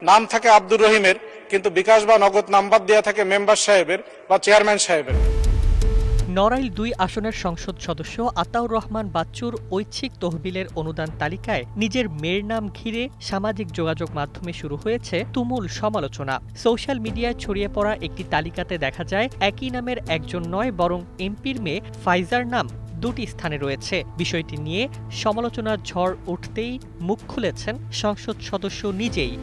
নাম থাকে আব্দুর রহিমের, কিন্তু বিকাশ বা নগদ নাম্বার দেয়া থাকে মেম্বার সাহেবের বা চেয়ারম্যান সাহেবের। নড়াইল ২ আসনের সংসদ সদস্য আতাউর রহমান বাচ্চুর ঐচ্ছিক তহবিলের অনুদান তালিকায় নিজের মেয়ের নাম ঘিরে সামাজিক যোগাযোগ মাধ্যমে শুরু হয়েছে তুমুল সমালোচনা। সোশ্যাল মিডিয়ায় ছড়িয়ে পড়া একটি তালিকাতে দেখা যায় একই নামের একজন নয়, বরং এমপির মেয়ে ফাইজার নাম দুটি স্থানে রয়েছে। বিষয়টি নিয়ে সমালোচনার ঝড় উঠতেই মুখ খুলেছেন সংসদ সদস্য নিজেই।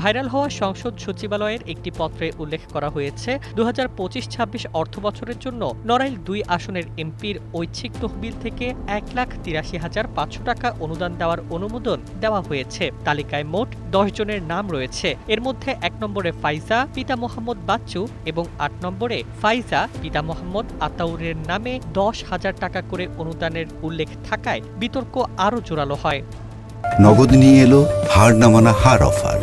ভাইরাল হওয়া সংসদ সচিবালয়ের একটি পত্রে উল্লেখ করা হয়েছে ২০২৫-২৬ অর্থবছরের জন্য নড়াইল ২ আসনের এমপির ঐচ্ছিক তহবিল থেকে ১,৮৩,৫০০ টাকা অনুদান দেওয়ার অনুমোদন দেওয়া হয়েছে। তালিকায় মোট ১০ জনের নাম রয়েছে। এর মধ্যে ১ নম্বরে ফাইজা পিতা মোহাম্মদ বাচ্চু এবং ৮ নম্বরে ফাইজা পিতা মোহাম্মদ আতাউরের নামে ১০,০০০ টাকা করে অনুদানের উল্লেখ থাকায় বিতর্ক আরও জোরালো হয়। নগদ নিয়ে এলো হার না মানা হার অফার।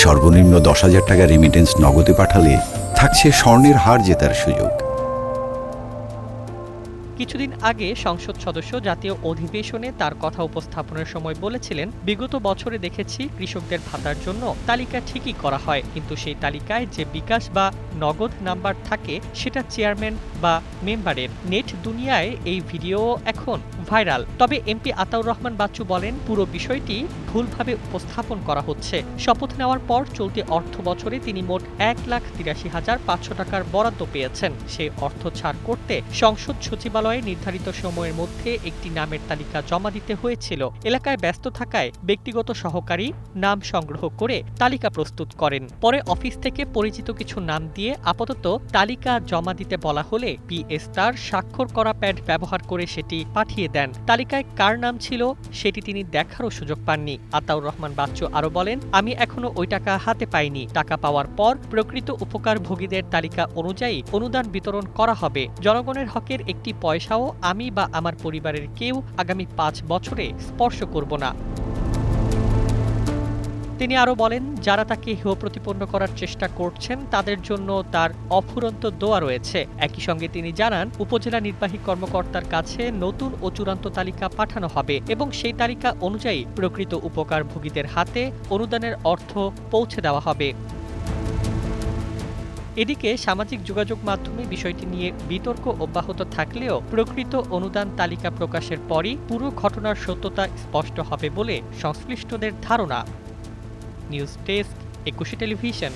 সর্বনিম্ন ১০,০০০ টাকা রেমিটেন্স নগদে পাঠালে থাকছে স্বর্ণের হার জেতার সুযোগ। কিছুদিন আগে সংসদ সদস্য জাতীয় অধিবেশনে তার কথা উপস্থাপনের সময় বলেছিলেন, বিগত বছরে দেখেছি কৃষকদের ভাতার জন্য তালিকা ঠিকই করা হয়, কিন্তু সেই তালিকায় যে বিকাশ বা নগদ নাম্বার থাকে সেটা চেয়ারম্যান বা মেম্বারের। নেট দুনিয়ায় এই ভিডিও এখন ভাইরাল। তবে এমপি আতাউর রহমান বাচ্চু বলেন, পুরো বিষয়টি ভুলভাবে উপস্থাপন করা হচ্ছে। শপথ নেওয়ার পর চলতি অর্থ বছরে তিনি মোট ১,৮৩,৫০০ টাকার বরাদ্দ পেয়েছেন। সেই অর্থ ছাড় করতে সংসদ সচিবালয় নির্ধারিত সময়ের মধ্যে একটি নামের তালিকা জমা দিতে হয়েছিল। এলাকায় ব্যস্ত থাকায় ব্যক্তিগত সহকারী নাম সংগ্রহ করে তালিকা প্রস্তুত করেন। পরে অফিস থেকে পরিচিত কিছু নাম দিয়ে আপাতত তালিকা জমা দিতে বলা হলে পিএস তার স্বাক্ষর করা প্যাড ব্যবহার করে সেটি পাঠিয়ে দেন। তালিকায় কার নাম ছিল সেটি তিনি দেখারও সুযোগ পাননি। আতাউর রহমান বাচ্চু আরো বলেন, আমি এখনো ওই টাকা হাতে পাইনি। টাকা পাওয়ার পর প্রকৃত উপকারভোগীদের তালিকা অনুযায়ী অনুদান বিতরণ করা হবে। জনগণের হকের একটি পয়সাও আমি বা আমার পরিবারের কেউ আগামী ৫ বছরে স্পর্শ করব না। তিনি আরো বলেন, যারা তাকে হেয় প্রতিপন্ন করার চেষ্টা করছেন তাদের জন্য তার অফুরন্ত দোয়া রয়েছে। একই সঙ্গে তিনি জানান, উপজেলা নির্বাহী কর্মকর্তার কাছে নতুন ও চূড়ান্ত তালিকা পাঠানো হবে এবং সেই তালিকা অনুযায়ী প্রকৃত উপকারভোগীদের হাতে অনুদানের অর্থ পৌঁছে দেওয়া হবে। এদিকে সামাজিক যোগাযোগ মাধ্যমে বিষয়টি নিয়ে বিতর্ক অব্যাহত থাকলেও প্রকৃত অনুদান তালিকা প্রকাশের পরই পুরো ঘটনার সত্যতা স্পষ্ট হবে বলে সংশ্লিষ্টদের ধারণা। News desk, ২১ television.